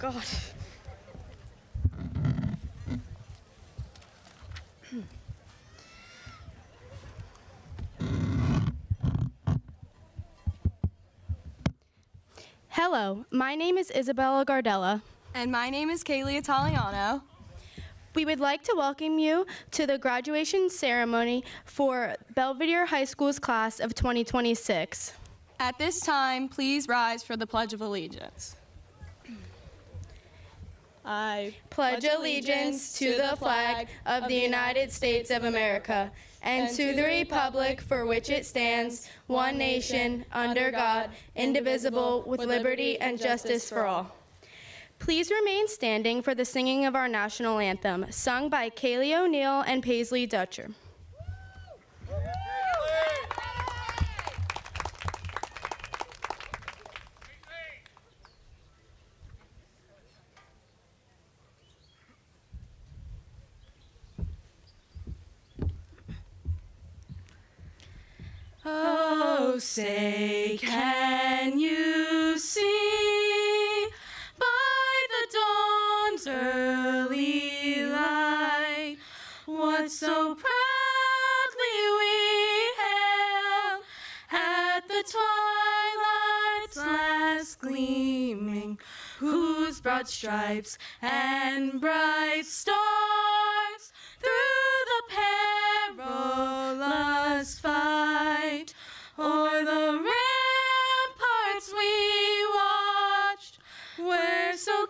God. Hello, my name is Isabella Gardella. And my name is Kaylee Italiano. We would like to welcome you to the graduation ceremony for Belvidere High School's class of 2026. At this time, please rise for the Pledge of Allegiance. I Pledge allegiance to the flag of the United States of America and to the republic for which it stands, one nation, under God, indivisible, with liberty and justice for all. Please remain standing for the singing of our national anthem, sung by Kaylee O'Neill and Paisley Dutcher. Oh, say, can you see by the dawn's early light what so proudly we hailed at the twilight's last gleaming, whose broad stripes and bright stars through the perilous fight o'er the ramparts we watched, were so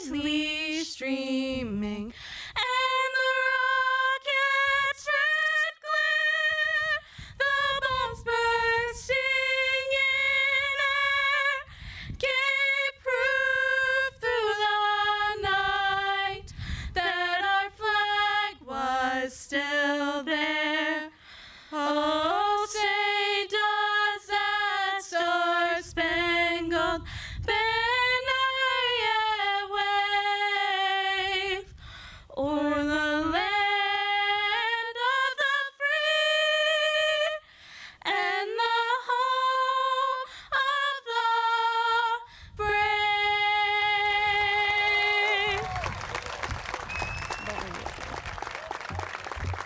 gallantly streaming, and the rocket's red glare, the bombs bursting in air, gave proof through the night that our flag was still there. Oh, say does that star-spangled banner yet wave o'er the land of the free and the home of the brave?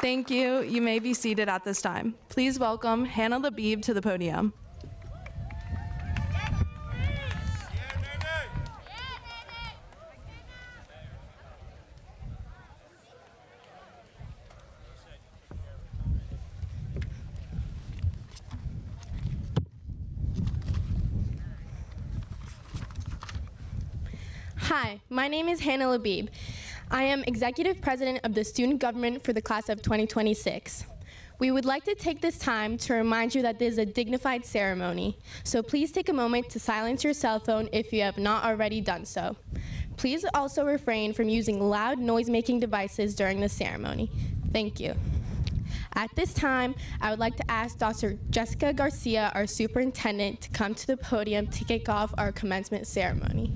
Thank you. You may be seated at this time. Please welcome Hannah Labib to the podium. Hi, my name is Hannah Labib. I am Executive President of the Student Government for the class of 2026. We would like to take this time to remind you that this is a dignified ceremony, so please take a moment to silence your cell phone if you have not already done so. Please also refrain from using loud noise-making devices during the ceremony. Thank you. At this time, I would like to ask Dr. Jessica Garcia, our superintendent, to come to the podium to kick off our commencement ceremony.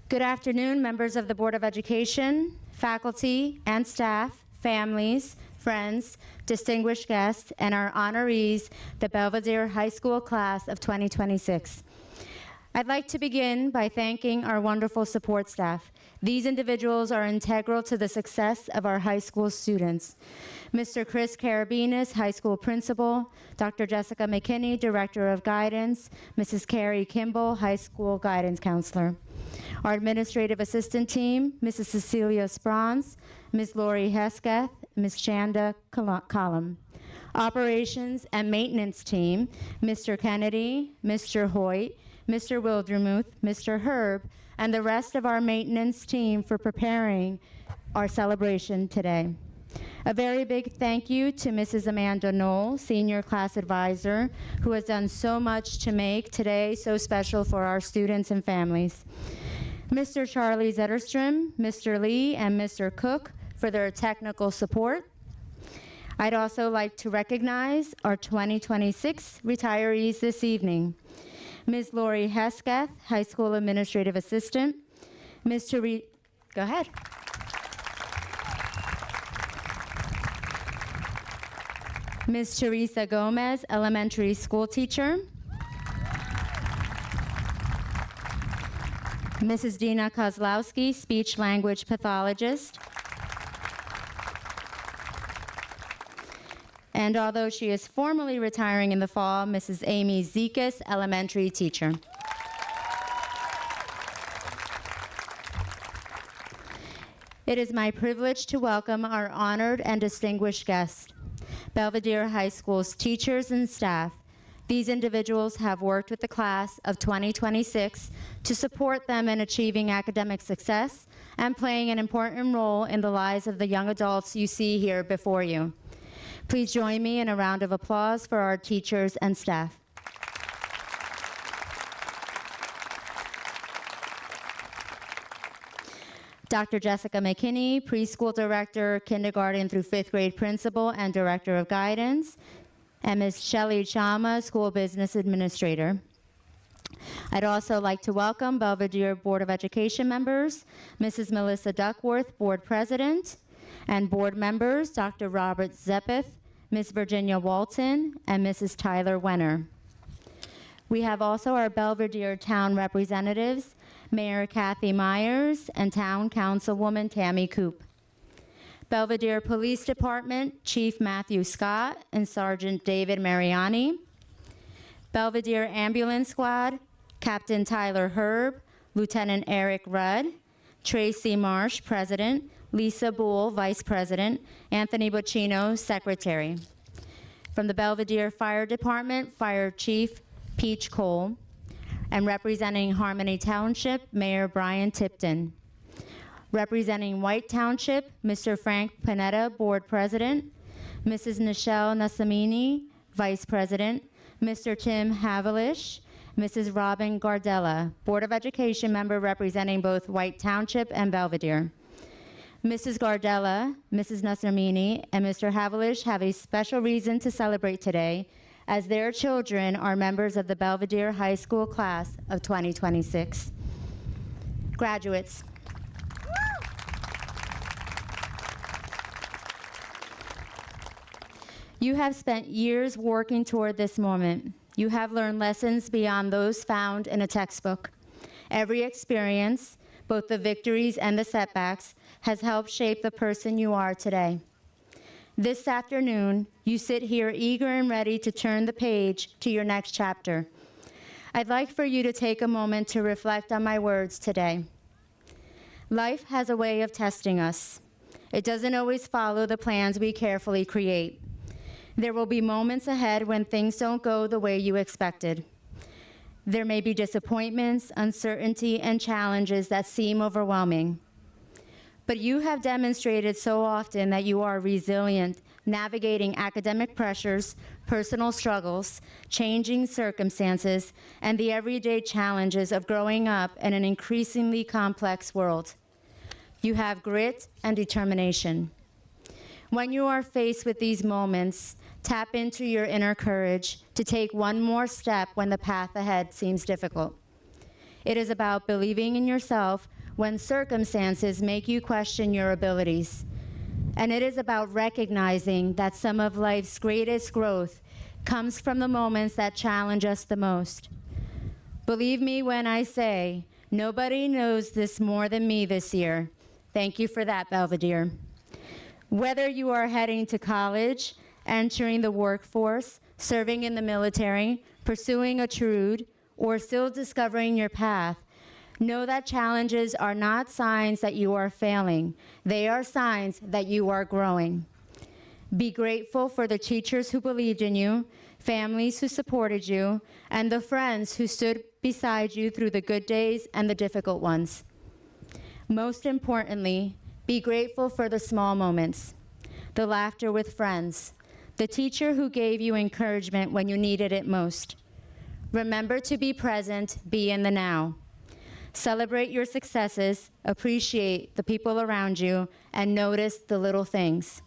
Good afternoon, members of the Board of Education, faculty and staff, families, friends, distinguished guests, and our honorees, the Belvidere High School class of 2026. I'd like to begin by thanking our wonderful support staff. These individuals are integral to the success of our high school students. Mr. Chris Carabinas, high school principal, Dr. Jessica McKinney, director of guidance, Mrs. Carrie Kimball, high school guidance counselor. Our administrative assistant team, Mrs. Cecilia Sprons, Ms. Lori Hesketh, Ms. Shanda Collum. Operations and maintenance team, Mr. Kennedy, Mr. Hoyt, Mr. Wildermuth, Mr. Herb, and the rest of our maintenance team for preparing our celebration today. A very big thank you to Mrs. Amanda Knoll, Senior Class Advisor, who has done so much to make today so special for our students and families. Mr. Charlie Zetterstrom, Mr. Lee, and Mr. Cook for their technical support. I'd also like to recognize our 2026 retirees this evening. Ms. Lori Hesketh, High School Administrative Assistant. Mr. Go ahead. Ms. Teresa Gomez, elementary school teacher. Mrs. Dina Kozlowski, speech language pathologist. And although she is formally retiring in the fall, Mrs. Amy Zekas, elementary teacher. It is my privilege to welcome our honored and distinguished guests, Belvidere High School's teachers and staff. These individuals have worked with the class of 2026 to support them in achieving academic success and playing an important role in the lives of the young adults you see here before you. Please join me in a round of applause for our teachers and staff. Dr. Jessica McKinney, preschool director, kindergarten through 5th grade principal and director of guidance, and Ms. Shelley Chama, school business administrator. I'd also like to welcome Belvidere Board of Education members, Mrs. Melissa Duckworth, board president, and board members, Dr. Robert Zeppeth, Ms. Virginia Walton, and Mrs. Tyler Wenner. We have also our Belvidere town representatives, Mayor Kathy Myers and Town Councilwoman Tammy Coop. Belvidere Police Department, Chief Matthew Scott and Sergeant David Mariani. Belvidere Ambulance Squad, Captain Tyler Herb, Lieutenant Eric Rudd, Tracy Marsh, President, Lisa Bull, Vice President, Anthony Boccino, Secretary. From the Belvidere Fire Department, Fire Chief Peach Cole, and representing Harmony Township, Mayor Brian Tipton. Representing White Township, Mr. Frank Panetta, Board President, Mrs. Nichelle Nassamini, Vice President, Mr. Tim Havilish, Mrs. Robin Gardella, Board of Education member representing both White Township and Belvidere. Mrs. Gardella, Mrs. Nassamini, and Mr. Havilish have a special reason to celebrate today, as their children are members of the Belvidere High School class of 2026. Graduates. You have spent years working toward this moment. You have learned lessons beyond those found in a textbook. Every experience, both the victories and the setbacks, has helped shape the person you are today. This afternoon, you sit here eager and ready to turn the page to your next chapter. I'd like for you to take a moment to reflect on my words today. Life has a way of testing us. It doesn't always follow the plans we carefully create. There will be moments ahead when things don't go the way you expected. There may be disappointments, uncertainty, and challenges that seem overwhelming. But you have demonstrated so often that you are resilient, navigating academic pressures, personal struggles, changing circumstances, and the everyday challenges of growing up in an increasingly complex world. You have grit and determination. When you are faced with these moments, tap into your inner courage to take one more step when the path ahead seems difficult. It is about believing in yourself when circumstances make you question your abilities. And it is about recognizing that some of life's greatest growth comes from the moments that challenge us the most. Believe me when I say, nobody knows this more than me this year. Thank you for that, Belvidere. Whether you are heading to college, entering the workforce, serving in the military, pursuing a trude, or still discovering your path, know that challenges are not signs that you are failing. They are signs that you are growing. Be grateful for the teachers who believed in you, families who supported you, and the friends who stood beside you through the good days and the difficult ones. Most importantly, be grateful for the small moments, the laughter with friends, the teacher who gave you encouragement when you needed it most. Remember to be present, be in the now. Celebrate your successes, appreciate the people around you, and notice the little things.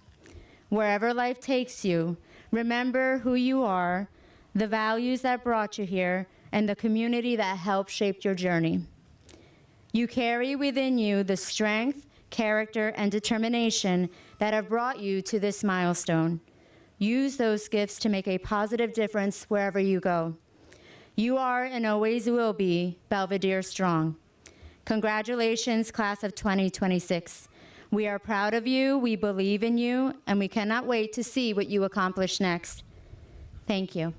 Wherever life takes you, remember who you are, the values that brought you here, and the community that helped shape your journey. You carry within you the strength, character, and determination that have brought you to this milestone. Use those gifts to make a positive difference wherever you go. You are and always will be Belvidere strong. Congratulations, class of 2026. We are proud of you, we believe in you, and we cannot wait to see what you accomplish next. Thank you.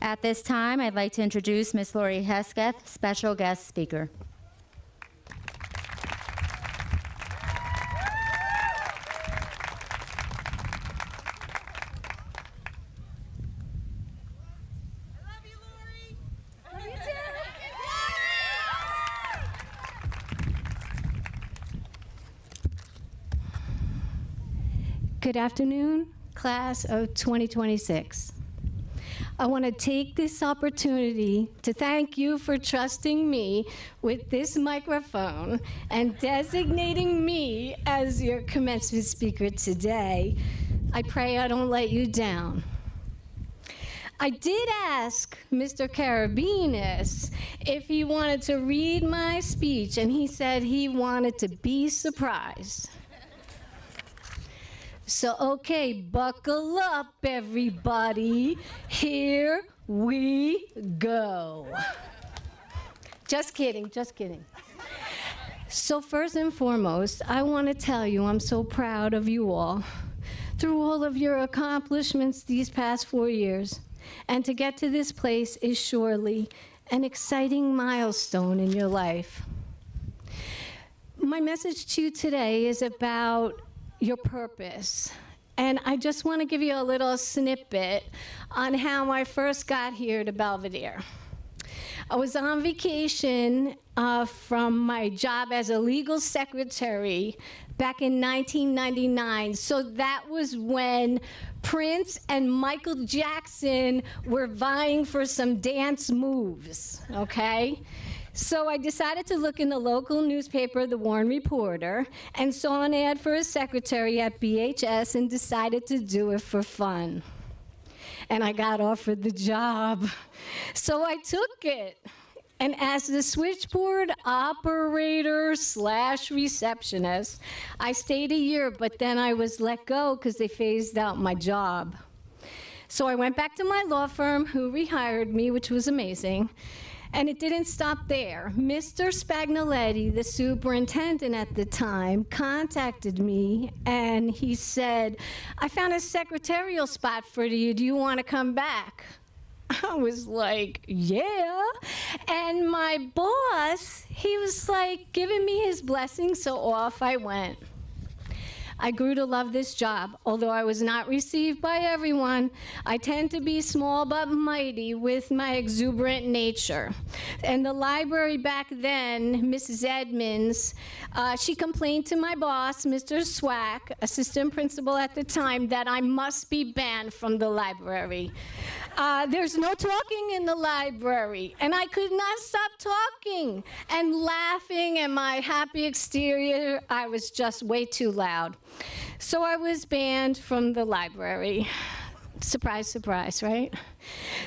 At this time, I'd like to introduce Ms. Lori Hesketh, special guest speaker. Good afternoon, class of 2026. I want to take this opportunity to thank you for trusting me with this microphone and designating me as your commencement speaker today. I pray I don't let you down. I did ask Mr. Carabinas if he wanted to read my speech, and he said he wanted to be surprised. So, okay, buckle up, everybody. Here we go. Just kidding, just kidding. So first and foremost, I want to tell you I'm so proud of you all. Through all of your accomplishments these past 4 years, and to get to this place is surely an exciting milestone in your life. My message to you today is about your purpose. And I just want to give you a little snippet on how I first got here to Belvidere. I was on vacation from my job as a legal secretary back in 1999. So that was when Prince and Michael Jackson were vying for some dance moves, okay? So I decided to look in the local newspaper, the Warren Reporter, and saw an ad for a secretary at BHS and decided to do it for fun. And I got offered the job. So I took it. And as the switchboard operator / receptionist, I stayed a year, but then I was let go because they phased out my job. So I went back to my law firm, who rehired me, which was amazing. And it didn't stop there. Mr. Spagnoletti, the superintendent at the time, contacted me and he said, I found a secretarial spot for you. Do you want to come back? I was like, yeah. And my boss, he was like giving me his blessing, so off I went. I grew to love this job. Although I was not received by everyone, I tend to be small but mighty with my exuberant nature. And the library back then, Mrs. Edmonds, she complained to my boss, Mr. Swack, assistant principal at the time, that I must be banned from the library. There's no talking in the library, and I could not stop talking and laughing, and my happy exterior, I was just way too loud. So I was banned from the library. Surprise, surprise, right?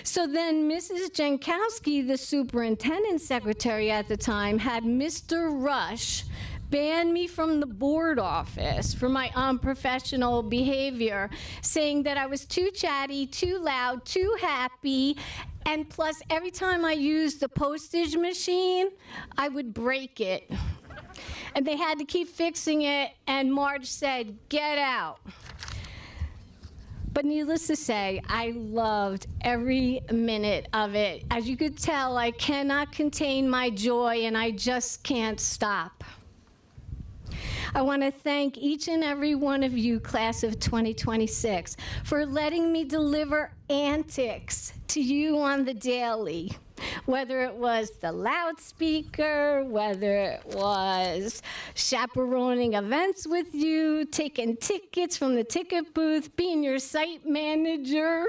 So then Mrs. Jankowski, the superintendent secretary at the time, had Mr. Rush ban me from the board office for my unprofessional behavior, saying that I was too chatty, too loud, too happy, and plus every time I used the postage machine, I would break it. And they had to keep fixing it, and Marge said, get out. But needless to say, I loved every minute of it. As you could tell, I cannot contain my joy, and I just can't stop. I want to thank each and every one of you, class of 2026, for letting me deliver antics to you on the daily. Whether it was the loudspeaker, whether it was chaperoning events with you, taking tickets from the ticket booth, being your site manager,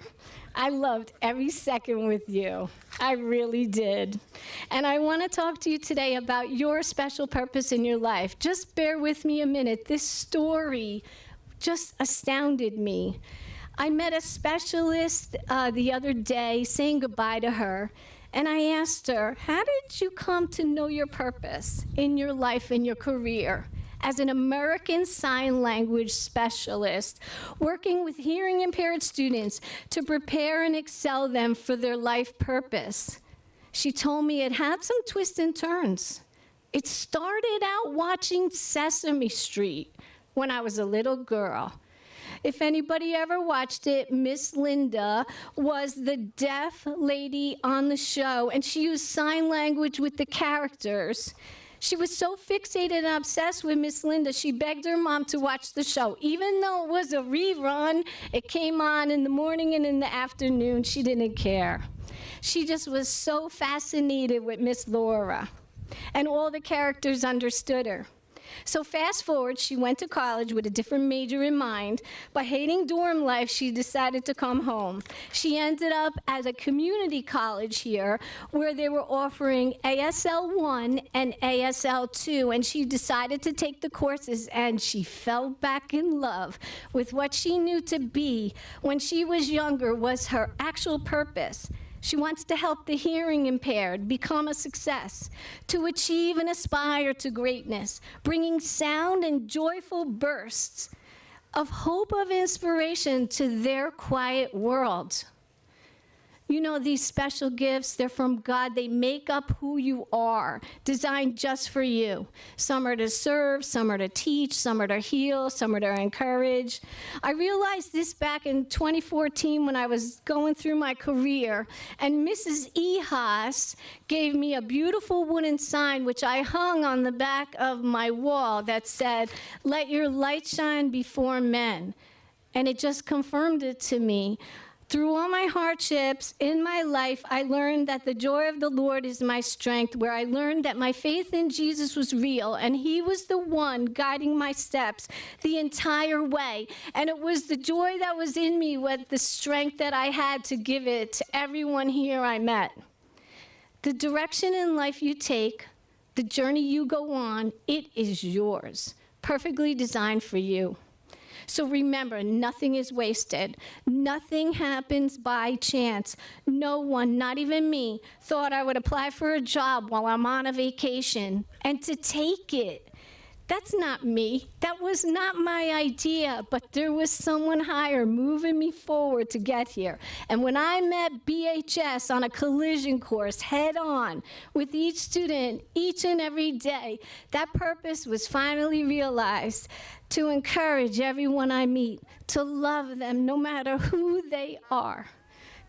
I loved every second with you. I really did. And I want to talk to you today about your special purpose in your life. Just bear with me a minute. This story just astounded me. I met a specialist the other day, saying goodbye to her, And I asked her, how did you come to know your purpose in your life and your career as an American Sign Language specialist, working with hearing impaired students to prepare and excel them for their life purpose? She told me it had some twists and turns. It started out watching Sesame Street when I was a little girl. If anybody ever watched it, Miss Linda was the deaf lady on the show, and she used sign language with the characters. She was so fixated and obsessed with Miss Linda, she begged her mom to watch the show. Even though it was a rerun, it came on in the morning and in the afternoon, she didn't care. She just was so fascinated with Miss Laura, and all the characters understood her. So fast forward, she went to college with a different major in mind. By hating dorm life, she decided to come home. She ended up at a community college here where they were offering ASL 1 and ASL 2, and she decided to take the courses, and she fell back in love with what she knew to be, when she was younger, was her actual purpose. She wants to help the hearing impaired become a success, to achieve and aspire to greatness, bringing sound and joyful bursts of hope, of inspiration to their quiet world. You know, these special gifts, they're from God. They make up who you are, designed just for you. Some are to serve, some are to teach, some are to heal, some are to encourage. I realized this back in 2014 when I was going through my career, and Mrs. Ehas gave me a beautiful wooden sign which I hung on the back of my wall that said, "Let your light shine before men." And it just confirmed it to me. Through all my hardships in my life, I learned that the joy of the Lord is my strength, where I learned that my faith in Jesus was real, and he was the one guiding my steps the entire way. And it was the joy that was in me with the strength that I had to give it to everyone here I met. The direction in life you take, the journey you go on, it is yours, perfectly designed for you. So remember, nothing is wasted. Nothing happens by chance. No one, not even me, thought I would apply for a job while I'm on a vacation and to take it. That's not me. That was not my idea, but there was someone higher moving me forward to get here. And when I met BHS on a collision course head on with each student each and every day, that purpose was finally realized: to encourage everyone I meet, to love them no matter who they are,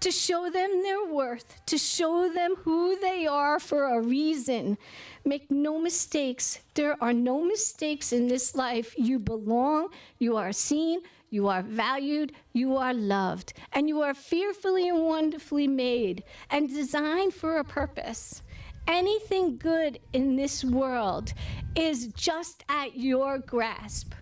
to show them their worth, to show them who they are for a reason. Make no mistakes. There are no mistakes in this life. You belong, you are seen, you are valued, you are loved, and you are fearfully and wonderfully made and designed for a purpose. Anything good in this world is just at your grasp.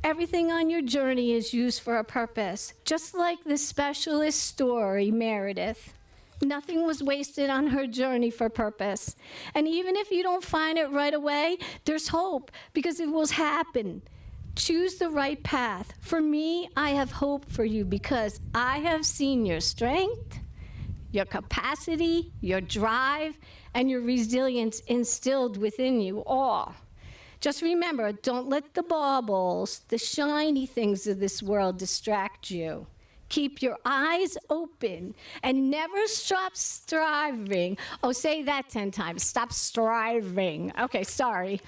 Everything on your journey is used for a purpose, just like the specialist story, Meredith. Nothing was wasted on her journey for purpose. And even if you don't find it right away, there's hope, because it will happen. Choose the right path. For me, I have hope for you because I have seen your strength, your capacity, your drive, and your resilience instilled within you all. Just remember, don't let the baubles, the shiny things of this world distract you. Keep your eyes open and never stop striving. Oh, say that 10 times. Stop striving. Okay, sorry.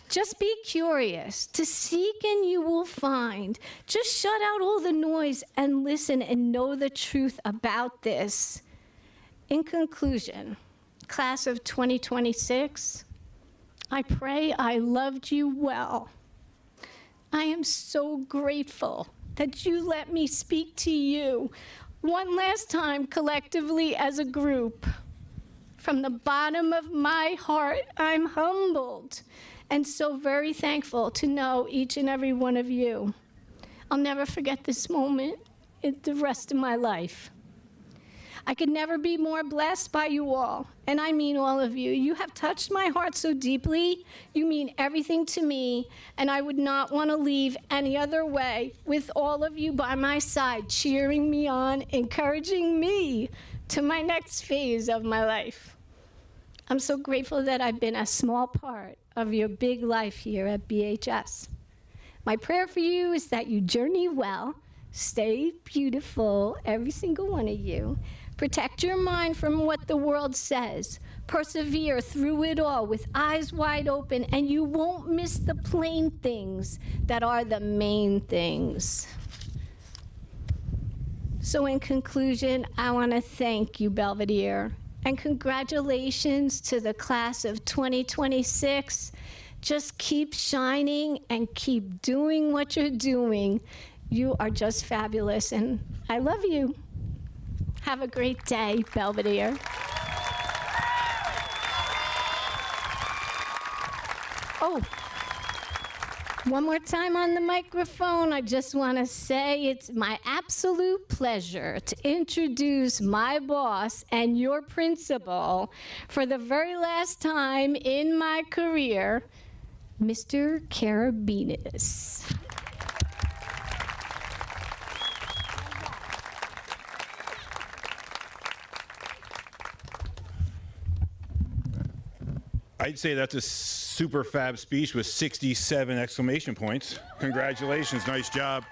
Just be curious. To seek and you will find. Just shut out all the noise and listen and know the truth about this. In conclusion, class of 2026, I pray I loved you well. I am so grateful that you let me speak to you one last time collectively as a group. From the bottom of my heart, I'm humbled and so very thankful to know each and every one of you. I'll never forget this moment in the rest of my life. I could never be more blessed by you all, and I mean all of you. You have touched my heart so deeply. You mean everything to me, and I would not want to leave any other way with all of you by my side, cheering me on, encouraging me to my next phase of my life. I'm so grateful that I've been a small part of your big life here at BHS. My prayer for you is that you journey well, stay beautiful, every single one of you. Protect your mind from what the world says. Persevere through it all with eyes wide open, and you won't miss the plain things that are the main things. So in conclusion, I want to thank you, Belvidere, and congratulations to the class of 2026. Just keep shining and keep doing what you're doing. You are just fabulous, and I love you. Have a great day, Belvidere. Oh, one more time on the microphone, I just want to say it's my absolute pleasure to introduce my boss and your principal for the very last time in my career, Mr. Karabinas. I'd say that's a super fab speech with 67 exclamation points. Congratulations, nice job.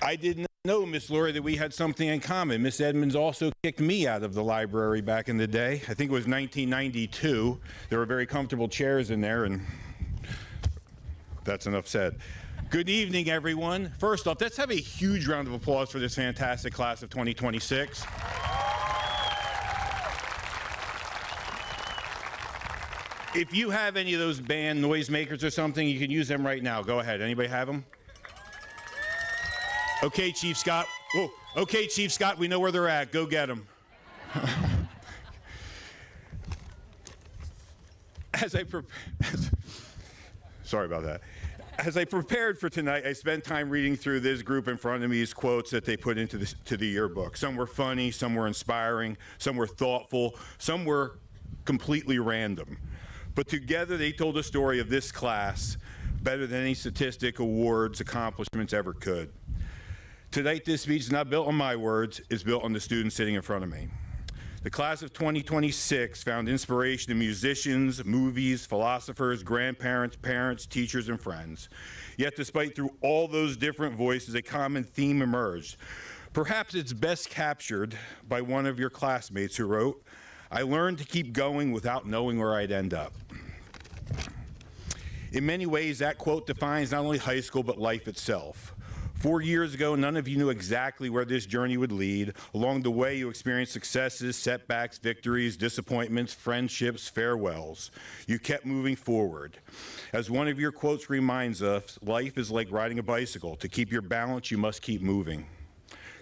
I didn't know, Miss Laurie, that we had something in common. Miss Edmonds also kicked me out of the library back in the day. I think it was 1992. There were very comfortable chairs in there, and that's enough said. Good evening, everyone. First off, let's have a huge round of applause for this fantastic class of 2026. If you have any of those band noisemakers or something, you can use them right now. Go ahead. Anybody have them? Okay, Chief Scott. Whoa. Okay, Chief Scott, we know where they're at. Go get them. Sorry about that. As I prepared for tonight, I spent time reading through this group in front of me's quotes that they put into the yearbook. Some were funny, some were inspiring, some were thoughtful, some were completely random. But together they told a story of this class better than any statistic, awards, accomplishments ever could. Tonight, this speech is not built on my words, it's built on the students sitting in front of me. The class of 2026 found inspiration in musicians, movies, philosophers, grandparents, parents, teachers, and friends. Yet despite through all those different voices, a common theme emerged. Perhaps it's best captured by one of your classmates who wrote, "I learned to keep going without knowing where I'd end up." In many ways, that quote defines not only high school, but life itself. 4 years ago, none of you knew exactly where this journey would lead. Along the way, you experienced successes, setbacks, victories, disappointments, friendships, farewells. You kept moving forward. As one of your quotes reminds us, life is like riding a bicycle. To keep your balance, you must keep moving.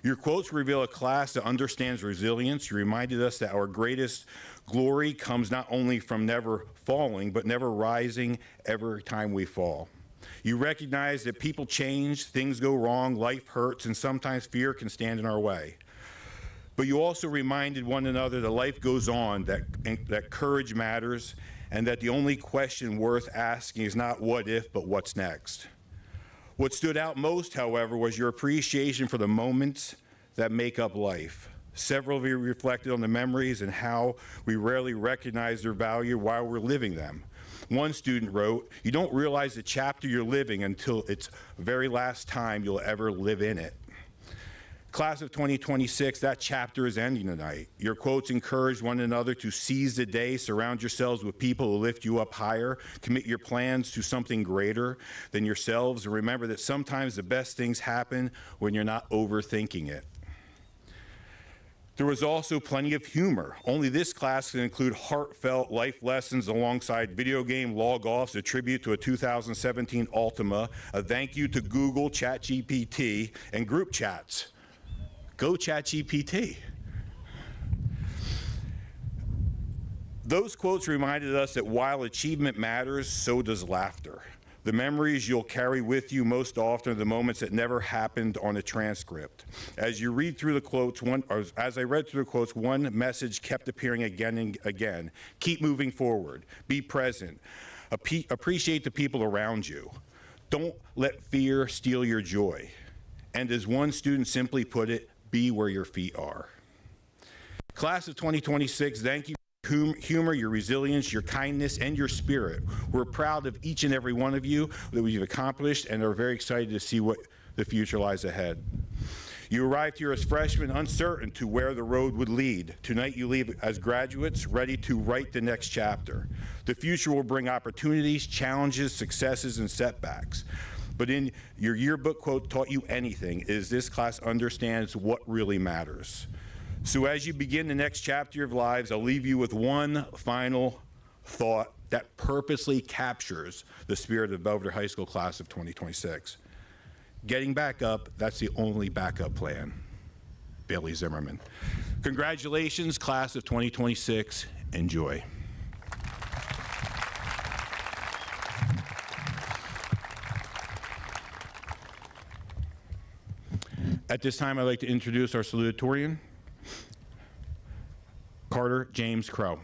Your quotes reveal a class that understands resilience. You reminded us that our greatest glory comes not only from never falling, but never rising every time we fall. You recognize that people change, things go wrong, life hurts, and sometimes fear can stand in our way. But you also reminded one another that life goes on, that courage matters, and that the only question worth asking is not what if, but what's next. What stood out most, however, was your appreciation for the moments that make up life. Several of you reflected on the memories and how we rarely recognize their value while we're living them. One student wrote, "You don't realize the chapter you're living until it's the very last time you'll ever live in it." Class of 2026, that chapter is ending tonight. Your quotes encourage one another to seize the day, surround yourselves with people who lift you up higher, commit your plans to something greater than yourselves, and remember that sometimes the best things happen when you're not overthinking it. There was also plenty of humor. Only this class can include heartfelt life lessons alongside video game log-offs, a tribute to a 2017 Ultima, a thank you to Google, ChatGPT, and group chats. Go ChatGPT. Those quotes reminded us that while achievement matters, so does laughter. The memories you'll carry with you most often are the moments that never happened on a transcript. As you read through the quotes, as I read through the quotes, one message kept appearing again and again. Keep moving forward. Be present. Appreciate the people around you. Don't let fear steal your joy. And as one student simply put it, be where your feet are. Class of 2026, thank you for your humor, your resilience, your kindness, and your spirit. We're proud of each and every one of you that we've accomplished and are very excited to see what the future lies ahead. You arrived here as freshmen uncertain to where the road would lead. Tonight you leave as graduates ready to write the next chapter. The future will bring opportunities, challenges, successes, and setbacks. But in your yearbook quote, taught you anything, is this class understands what really matters. So as you begin the next chapter of your lives, I'll leave you with one final thought that purposely captures the spirit of Belvidere High School class of 2026. Getting back up, that's the only backup plan. Bailey Zimmerman. Congratulations, class of 2026. Enjoy. At this time, I'd like to introduce our salutatorian, Carter James Crow.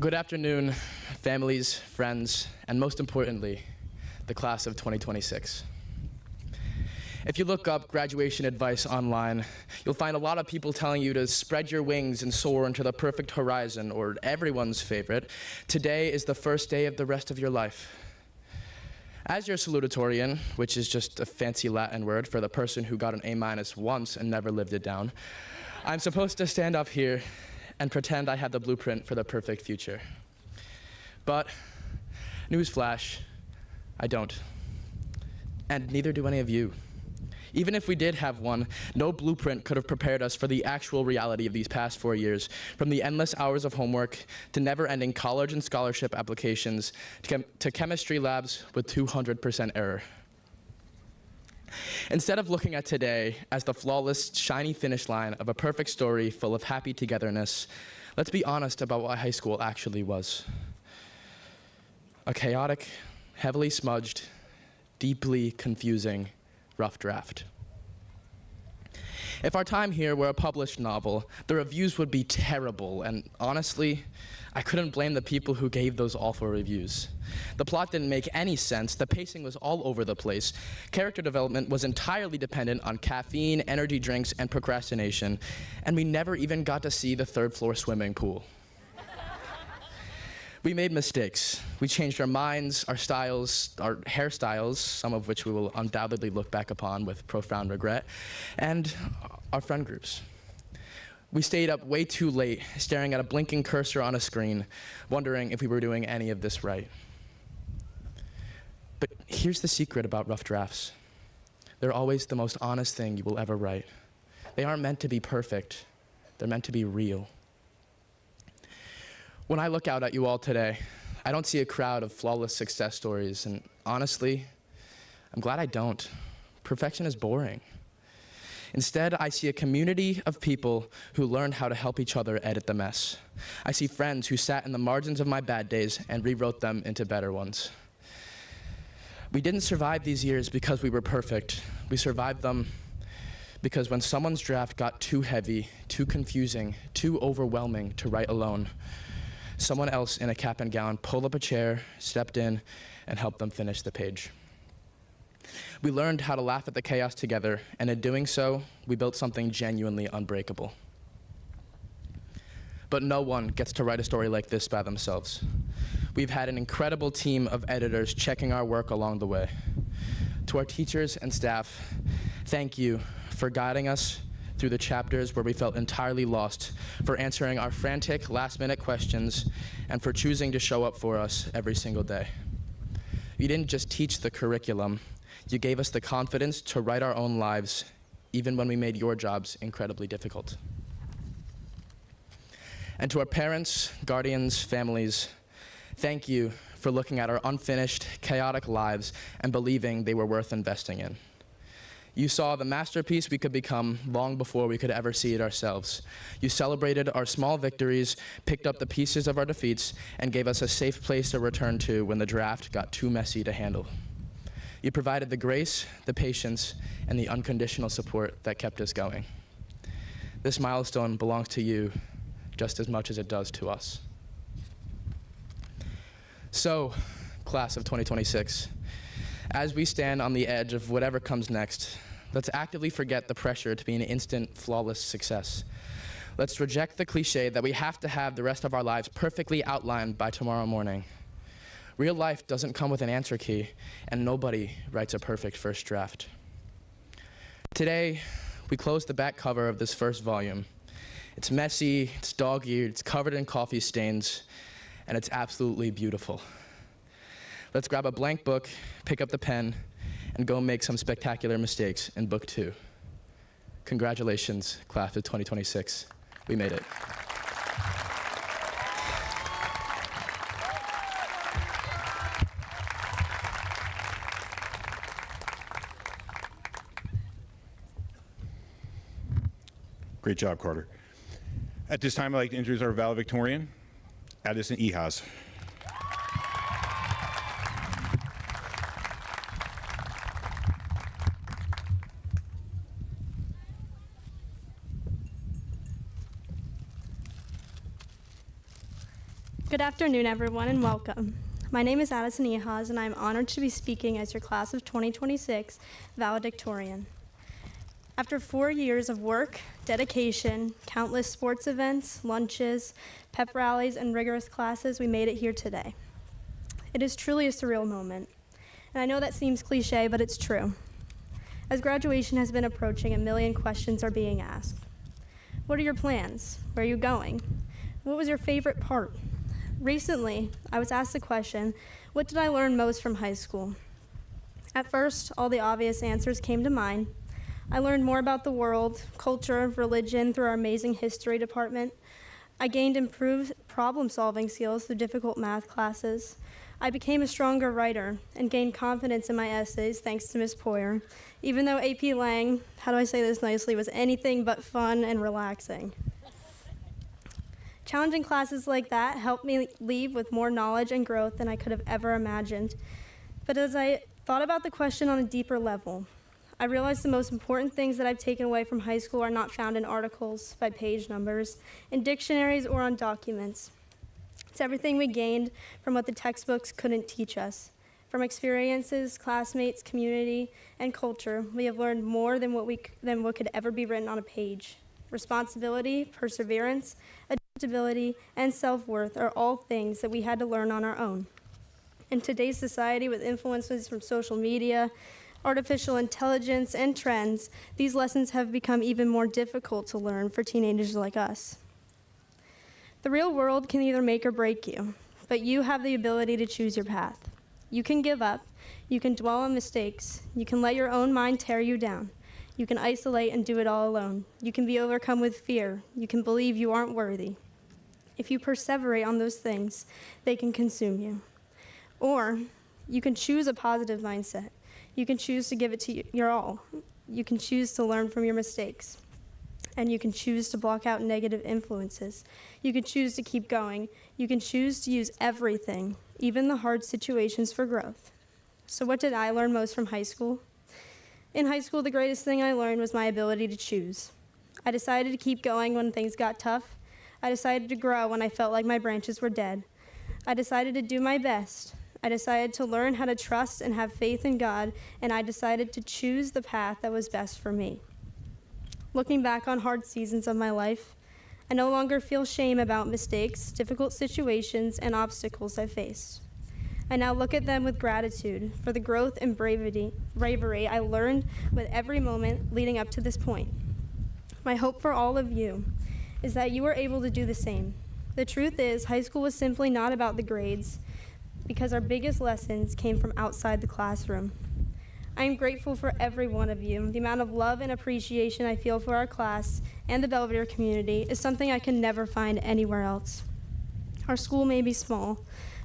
Good afternoon, families, friends, and most importantly, the class of 2026. If you look up graduation advice online, you'll find a lot of people telling you to spread your wings and soar into the perfect horizon, or everyone's favorite, today is the first day of the rest of your life. As your salutatorian, which is just a fancy Latin word for the person who got an A- once and never lived it down, I'm supposed to stand up here and pretend I have the blueprint for the perfect future. But, newsflash, I don't. And neither do any of you. Even if we did have one, no blueprint could have prepared us for the actual reality of these past 4 years, from the endless hours of homework to never-ending college and scholarship applications to chemistry labs with 200% error. Instead of looking at today as the flawless, shiny finish line of a perfect story full of happy togetherness, let's be honest about what high school actually was. A chaotic, heavily smudged, deeply confusing, rough draft. If our time here were a published novel, the reviews would be terrible, and honestly, I couldn't blame the people who gave those awful reviews. The plot didn't make any sense, the pacing was all over the place, character development was entirely dependent on caffeine, energy drinks, and procrastination, and we never even got to see the third-floor swimming pool. We made mistakes. We changed our minds, our styles, our hairstyles, some of which we will undoubtedly look back upon with profound regret, and our friend groups. We stayed up way too late, staring at a blinking cursor on a screen, wondering if we were doing any of this right. But here's the secret about rough drafts. They're always the most honest thing you will ever write. They aren't meant to be perfect. They're meant to be real. When I look out at you all today, I don't see a crowd of flawless success stories, and honestly, I'm glad I don't. Perfection is boring. Instead, I see a community of people who learned how to help each other edit the mess. I see friends who sat in the margins of my bad days and rewrote them into better ones. We didn't survive these years because we were perfect. We survived them because when someone's draft got too heavy, too confusing, too overwhelming to write alone, someone else in a cap and gown pulled up a chair, stepped in, and helped them finish the page. We learned how to laugh at the chaos together, and in doing so, we built something genuinely unbreakable. But no one gets to write a story like this by themselves. We've had an incredible team of editors checking our work along the way. To our teachers and staff, thank you for guiding us through the chapters where we felt entirely lost, for answering our frantic last-minute questions, and for choosing to show up for us every single day. You didn't just teach the curriculum, you gave us the confidence to write our own lives, even when we made your jobs incredibly difficult. And to our parents, guardians, families, thank you for looking at our unfinished, chaotic lives and believing they were worth investing in. You saw the masterpiece we could become long before we could ever see it ourselves. You celebrated our small victories, picked up the pieces of our defeats, and gave us a safe place to return to when the draft got too messy to handle. You provided the grace, the patience, and the unconditional support that kept us going. This milestone belongs to you just as much as it does to us. So, class of 2026, as we stand on the edge of whatever comes next, let's actively forget the pressure to be an instant, flawless success. Let's reject the cliche that we have to have the rest of our lives perfectly outlined by tomorrow morning. Real life doesn't come with an answer key, and nobody writes a perfect first draft. Today, we close the back cover of this first volume. It's messy, it's dog-eared, it's covered in coffee stains, and it's absolutely beautiful. Let's grab a blank book, pick up the pen, and go make some spectacular mistakes in book 2. Congratulations, class of 2026. We made it. Great job, Carter. At this time, I'd like to introduce our valedictorian, Addison Ehas. Good afternoon, everyone, and welcome. My name is Addison Ehas, and I am honored to be speaking as your class of 2026 valedictorian. After 4 years of work, dedication, countless sports events, lunches, pep rallies, and rigorous classes, we made it here today. It is truly a surreal moment, and I know that seems cliche, but it's true. As graduation has been approaching, a million questions are being asked. What are your plans? Where are you going? What was your favorite part? Recently, I was asked the question, what did I learn most from high school? At first, all the obvious answers came to mind. I learned more about the world, culture, religion through our amazing history department. I gained improved problem-solving skills through difficult math classes. I became a stronger writer and gained confidence in my essays thanks to Ms. Poyer, even though AP Lang, how do I say this nicely, was anything but fun and relaxing. Challenging classes like that helped me leave with more knowledge and growth than I could have ever imagined. But as I thought about the question on a deeper level, I realized the most important things that I've taken away from high school are not found in articles, by page numbers, in dictionaries, or on documents. It's everything we gained from what the textbooks couldn't teach us. From experiences, classmates, community, and culture, we have learned more than what could ever be written on a page. Responsibility, perseverance, adaptability, and self-worth are all things that we had to learn on our own. In today's society, with influences from social media, artificial intelligence, and trends, these lessons have become even more difficult to learn for teenagers like us. The real world can either make or break you, but you have the ability to choose your path. You can give up, you can dwell on mistakes, you can let your own mind tear you down. You can isolate and do it all alone. You can be overcome with fear. You can believe you aren't worthy. If you perseverate on those things, they can consume you. Or you can choose a positive mindset. You can choose to give it to your all. You can choose to learn from your mistakes. And you can choose to block out negative influences. You can choose to keep going. You can choose to use everything, even the hard situations, for growth. So what did I learn most from high school? In high school, the greatest thing I learned was my ability to choose. I decided to keep going when things got tough. I decided to grow when I felt like my branches were dead. I decided to do my best. I decided to learn how to trust and have faith in God, and I decided to choose the path that was best for me. Looking back on hard seasons of my life, I no longer feel shame about mistakes, difficult situations, and obstacles I faced. I now look at them with gratitude for the growth and bravery I learned with every moment leading up to this point. My hope for all of you is that you are able to do the same. The truth is, high school was simply not about the grades, because our biggest lessons came from outside the classroom. I am grateful for every one of you. The amount of love and appreciation I feel for our class and the Belvidere community is something I can never find anywhere else. Our school may be small,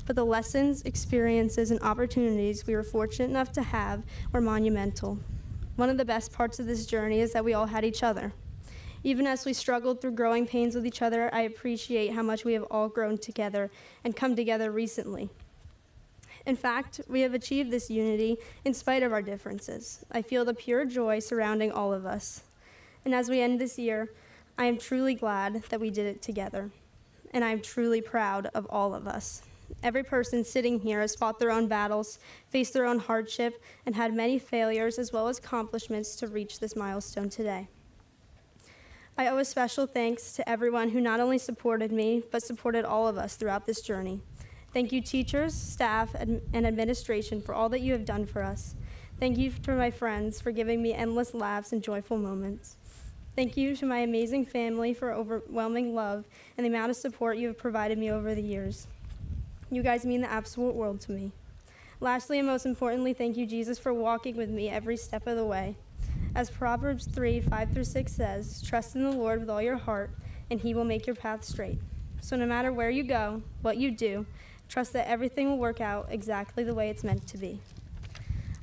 but the lessons, experiences, and opportunities we were fortunate enough to have were monumental. One of the best parts of this journey is that we all had each other. Even as we struggled through growing pains with each other, I appreciate how much we have all grown together and come together recently. In fact, we have achieved this unity in spite of our differences. I feel the pure joy surrounding all of us. And as we end this year, I am truly glad that we did it together. And I am truly proud of all of us. Every person sitting here has fought their own battles, faced their own hardship, and had many failures as well as accomplishments to reach this milestone today. I owe a special thanks to everyone who not only supported me, but supported all of us throughout this journey. Thank you, teachers, staff, and administration for all that you have done for us. Thank you to my friends for giving me endless laughs and joyful moments. Thank you to my amazing family for overwhelming love and the amount of support you have provided me over the years. You guys mean the absolute world to me. Lastly, and most importantly, thank you, Jesus, for walking with me every step of the way. As Proverbs 3:5-6 says, trust in the Lord with all your heart, and he will make your path straight. So no matter where you go, what you do, trust that everything will work out exactly the way it's meant to be.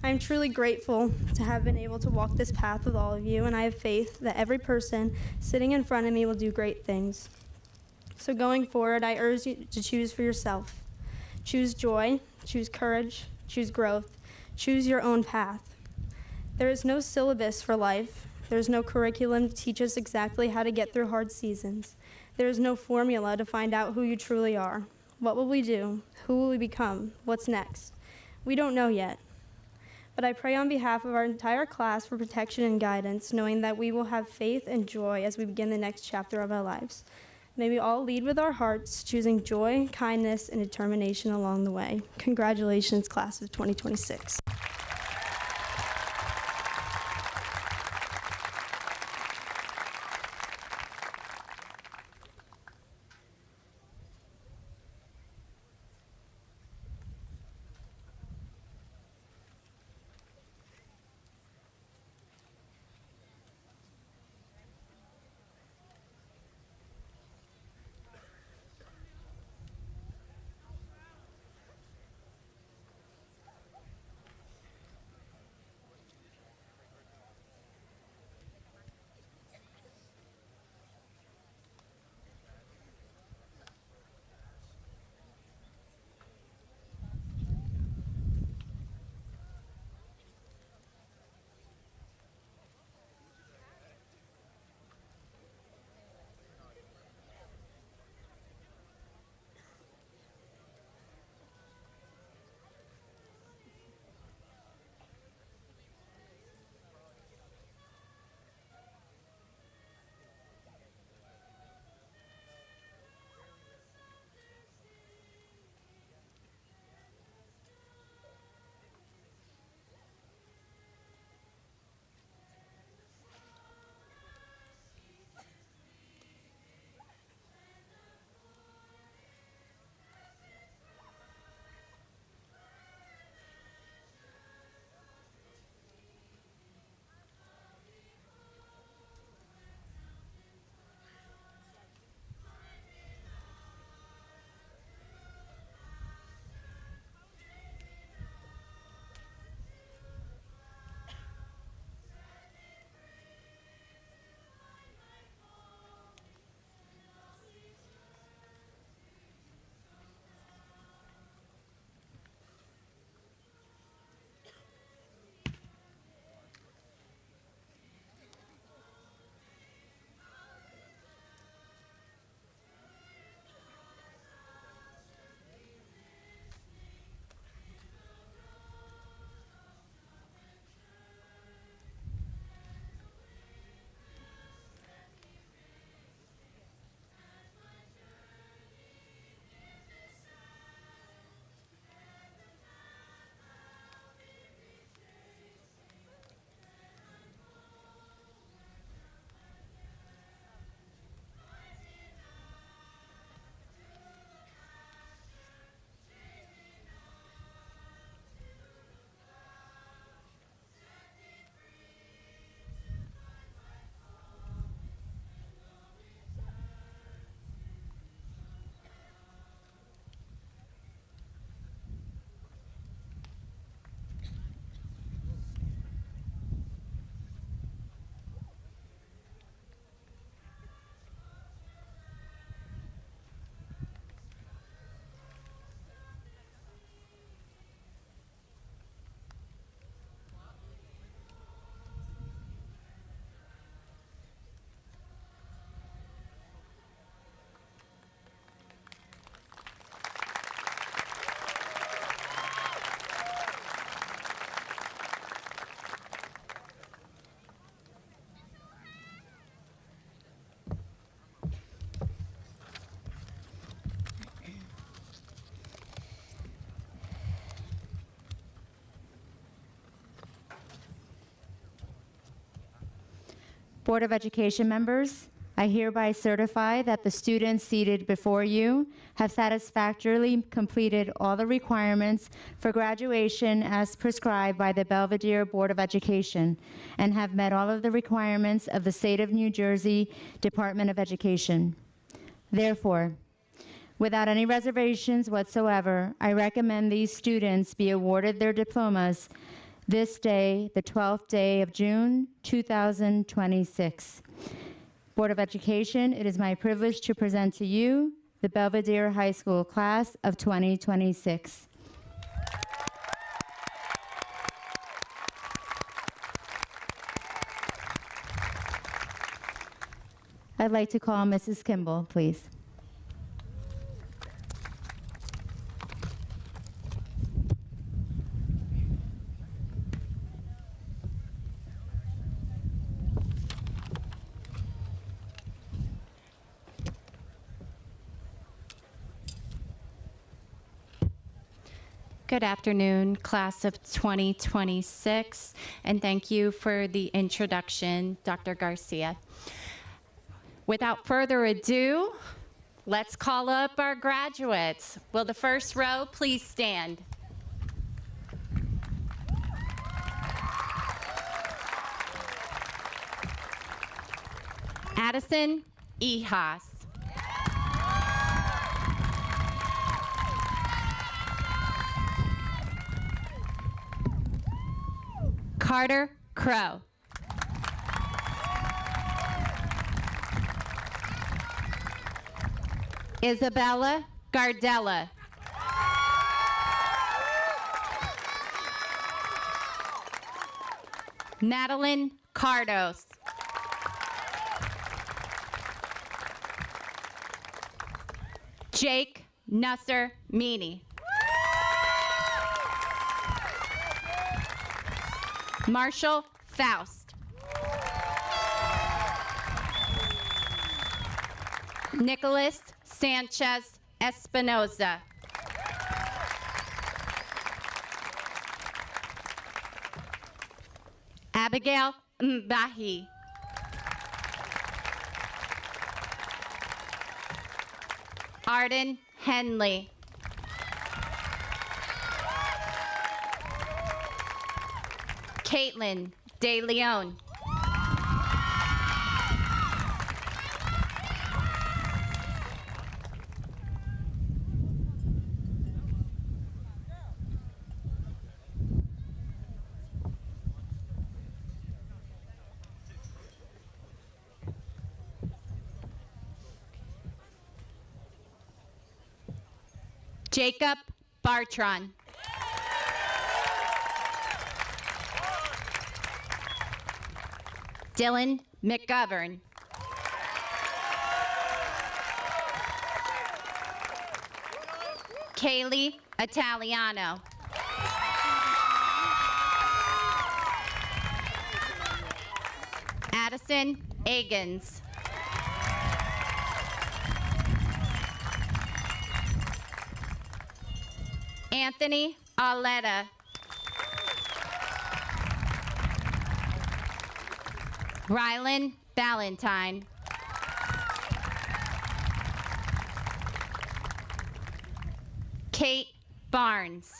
I am truly grateful to have been able to walk this path with all of you, and I have faith that every person sitting in front of me will do great things. So going forward, I urge you to choose for yourself. Choose joy, choose courage, choose growth, choose your own path. There is no syllabus for life. There is no curriculum to teach us exactly how to get through hard seasons. There is no formula to find out who you truly are. What will we do? Who will we become? What's next? We don't know yet. But I pray on behalf of our entire class for protection and guidance, knowing that we will have faith and joy as we begin the next chapter of our lives. May we all lead with our hearts, choosing joy, kindness, and determination along the way. Congratulations, class of 2026. Board of Education members, I hereby certify that the students seated before you have satisfactorily completed all the requirements for graduation as prescribed by the Belvidere Board of Education and have met all of the requirements of the State of New Jersey Department of Education. Therefore, without any reservations whatsoever, I recommend these students be awarded their diplomas this day, the 12th day of June, 2026. Board of Education, it is my privilege to present to you the Belvidere High School class of 2026. I'd like to call Mrs. Kimball, please. Good afternoon, class of 2026, and thank you for the introduction, Dr. Garcia. Without further ado, let's call up our graduates. Will the first row please stand? Addison Ehas. Carter Crow. Isabella Gardella. Madeline Cardos. Jake Nusser Meany. Marshall Faust. Nicholas Sanchez Espinoza. Abigail Mbahi. Arden Henley. Caitlin De Leon. Jacob Bartron. Dylan McGovern. Kaylee Italiano. Addison Agans. Anthony Aletta. Rylan Ballantyne. Kate Barnes.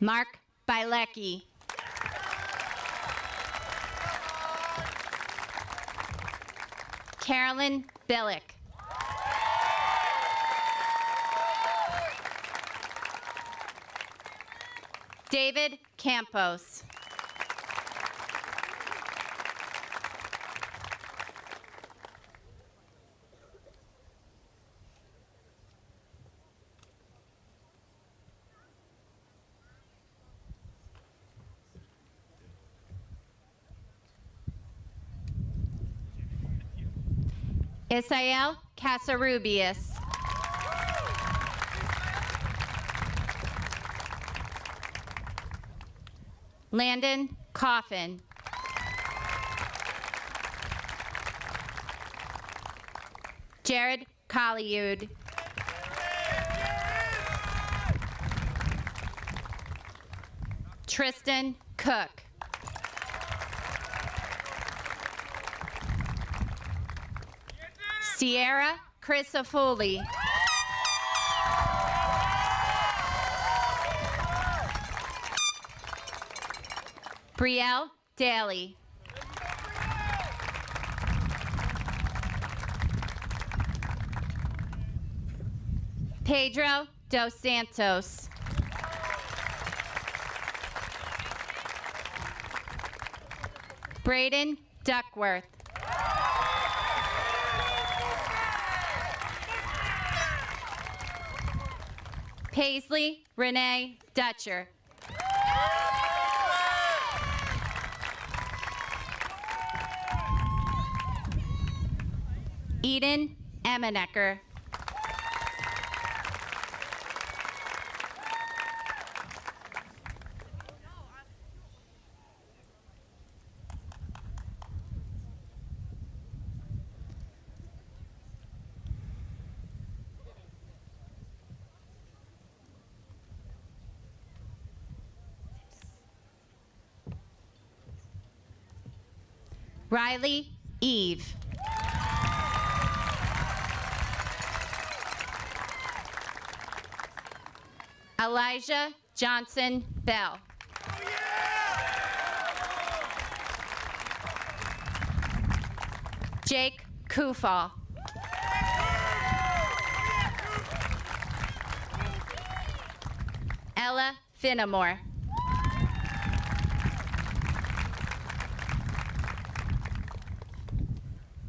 Mark Bilecki. Carolyn Billick. David Campos. Isael Casarubius. Landon Coffin. Jared Colliud. Tristan Cook. Sierra Crisafulli. Brielle Daly. Pedro Dos Santos. Braden Duckworth. Paisley Renee Dutcher. Eden Emanecker. Riley Eve. Elijah Johnson Bell. Jake Kufal. Ella Finnemore.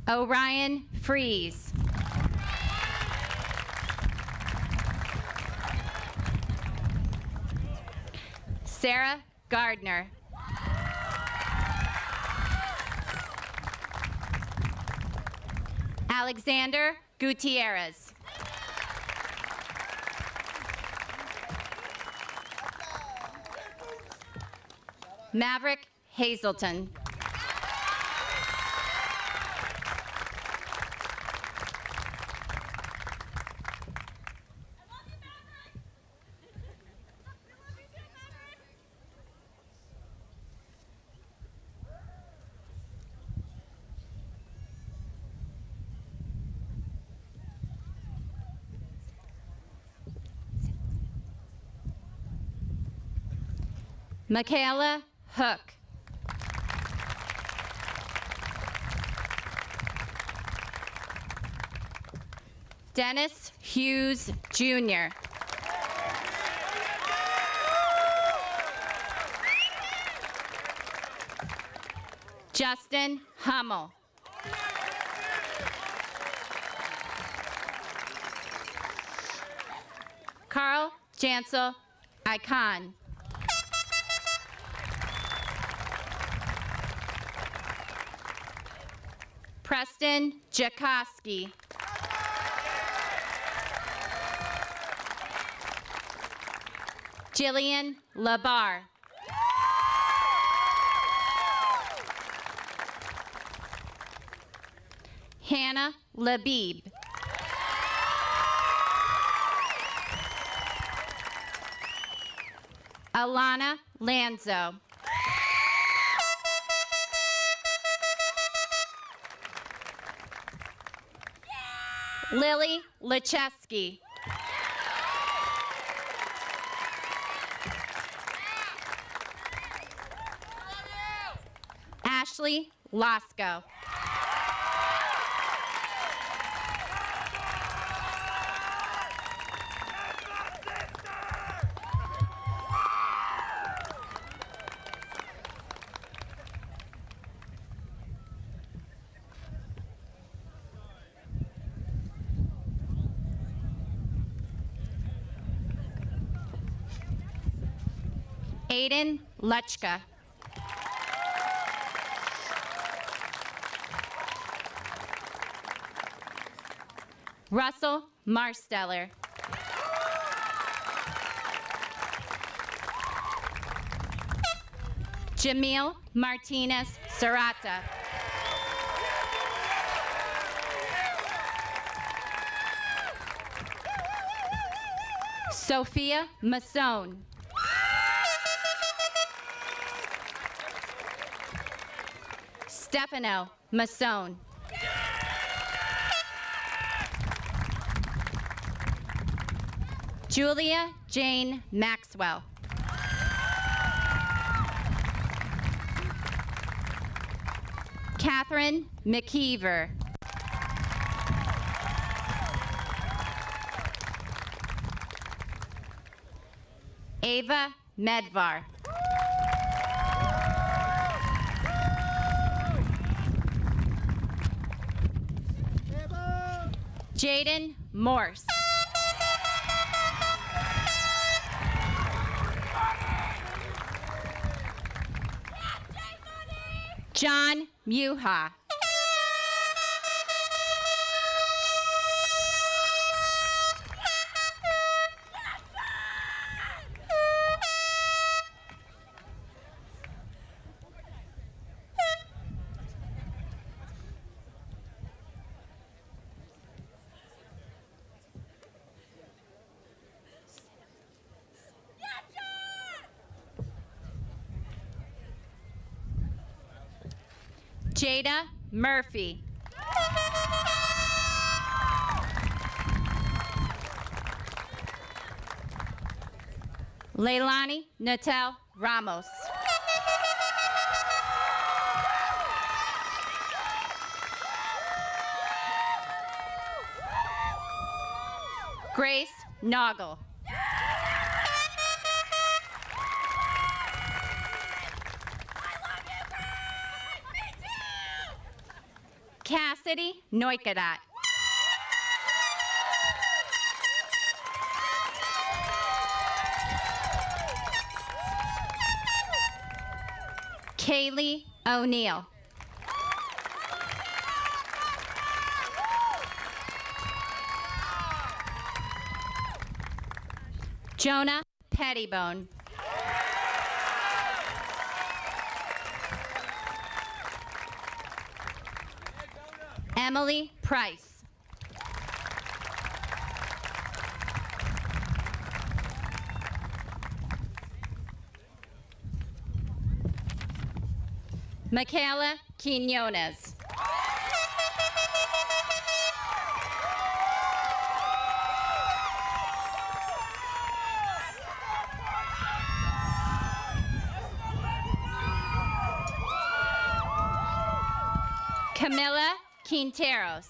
Orion Freeze. Sarah Gardner. Alexander Gutierrez. Maverick Hazelton. Michaela Hook. Dennis Hughes, Jr. Justin Hummel. Carl Jansel Icon. Preston Jakoski. Jillian Labar. Hannah Labib. Alana Lanzo. Lily Lacheski. Ashley Lasco. Aiden Lechka. Russell Marsteller. Jamil Martinez Serrata. Sophia Masson. Stefano Masson. Julia Jane Maxwell. Catherine McKeever. Ava Medvar. Jaden Morse. John Muha. Jada Murphy. Leilani Natal Ramos. Grace Noggle. Cassidy Noikadat. Kaylee O'Neill. Jonah Pettibone. Emily Price. Michaela Quinones. Camila Quinteros.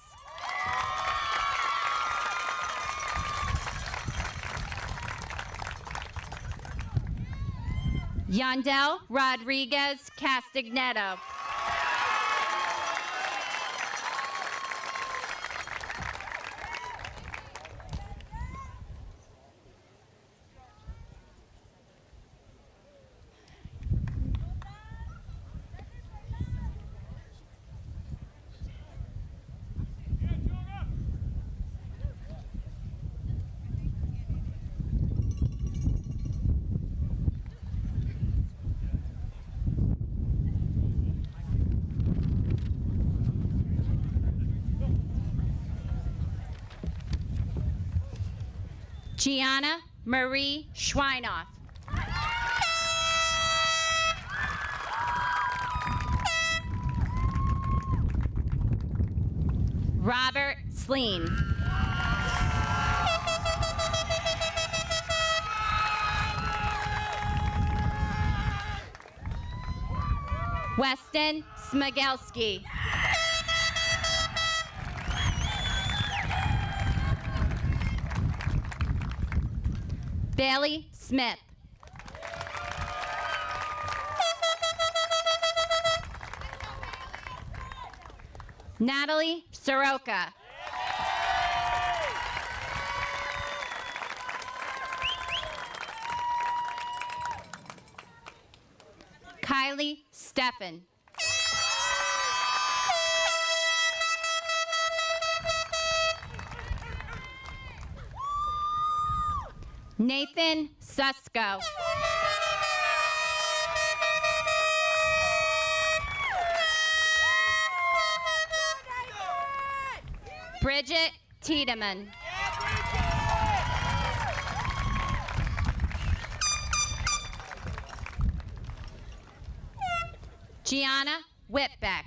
Yandel Rodriguez Castagneto. Gianna Marie Schweinoff. Robert Sleen. Weston Smigelski. Bailey Smith. Natalie Soroka. Kylie Steffen. Nathan Susko. Bridget Tiedemann. Gianna Whitbeck.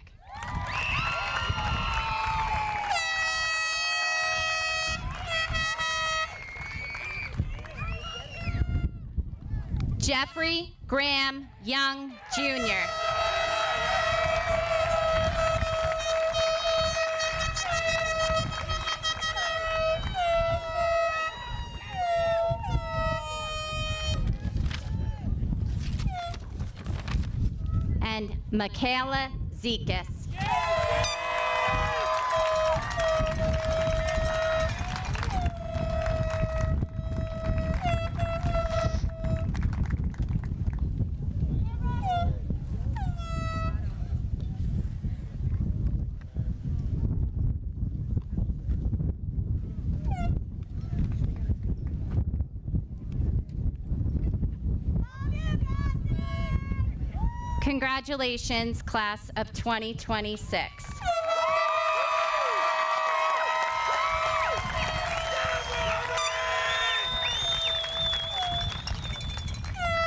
Jeffrey Graham Young, Jr. And Michaela Zekas. Congratulations, class of 2026.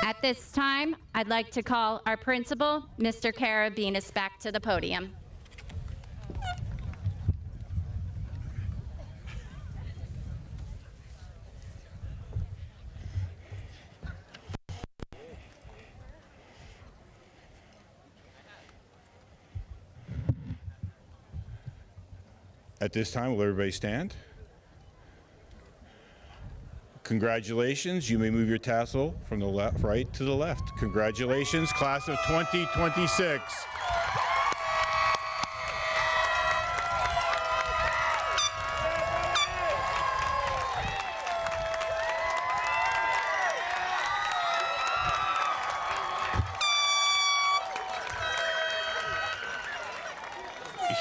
At this time, I'd like to call our principal, Mr. Carabinas, back to the podium. At this time, will everybody stand? Congratulations. You may move your tassel from the left, right to the left. Congratulations, class of 2026.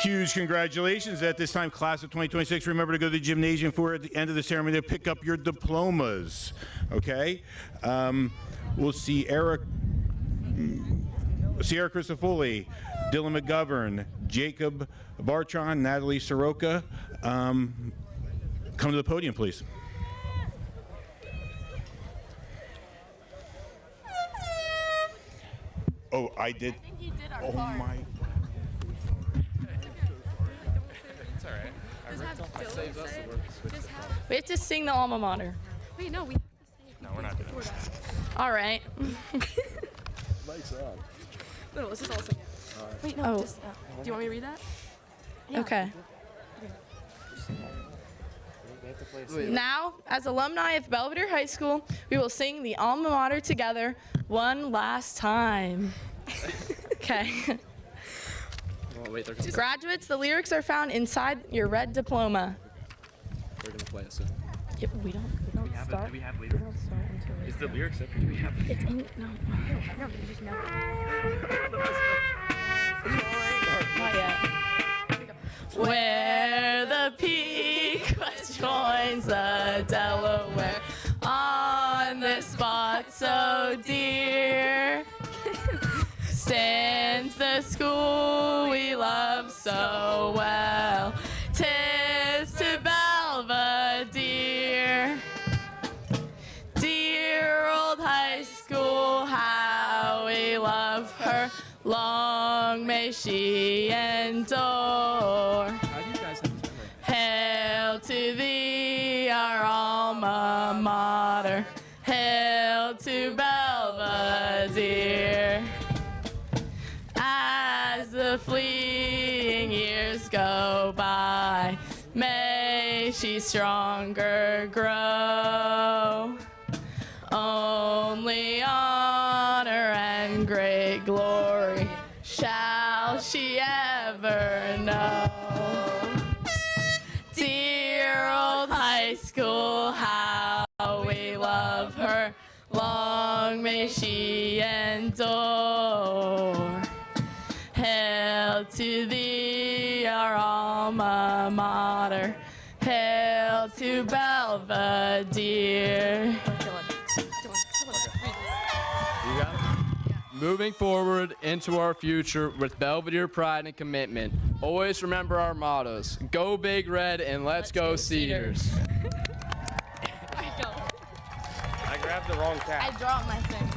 Huge congratulations. At this time, class of 2026, remember to go to the gymnasium for at the end of the ceremony to pick up your diplomas, okay? We'll see Sierra Christofoli, Dylan McGovern, Jacob Bartron, Natalie Soroka. Come to the podium, please. Oh, I did. I think you did our Oh part. my. We have to sing the alma mater. Wait, no, we have to say No, we're not doing that. All right. No, let's just all sing it. Wait, no, Oh. just. Do you want me to read that? Okay. Now, as alumni of Belvidere High School, we will sing the alma mater together one last time. Okay. Oh, wait, they're gonna Graduates, the lyrics are found inside your red diploma. play it soon. Yep, we don't start. Do we have lyrics? Is the lyrics up? Do we have? It's in, no. Not yet. Where the Pequot joins the Delaware on this spot so dear stands the school we love so well. 'Tis to Belvidere, dear old high school, how we love her. Long may she endure. How do you guys have this memory? Hail to thee, our alma mater. Hail to Belvidere. As the fleeting years go by, may she stronger grow. Only honor and great glory shall she ever know. Dear old high school, how we love her. Long may she endure. Hail to thee, our alma mater. Hail to Belvidere. You got it? Moving forward into our future with Belvidere pride and commitment. Always remember our mottos. Go Big Red and let's go Cedars. I grabbed the wrong cap. I dropped my thing.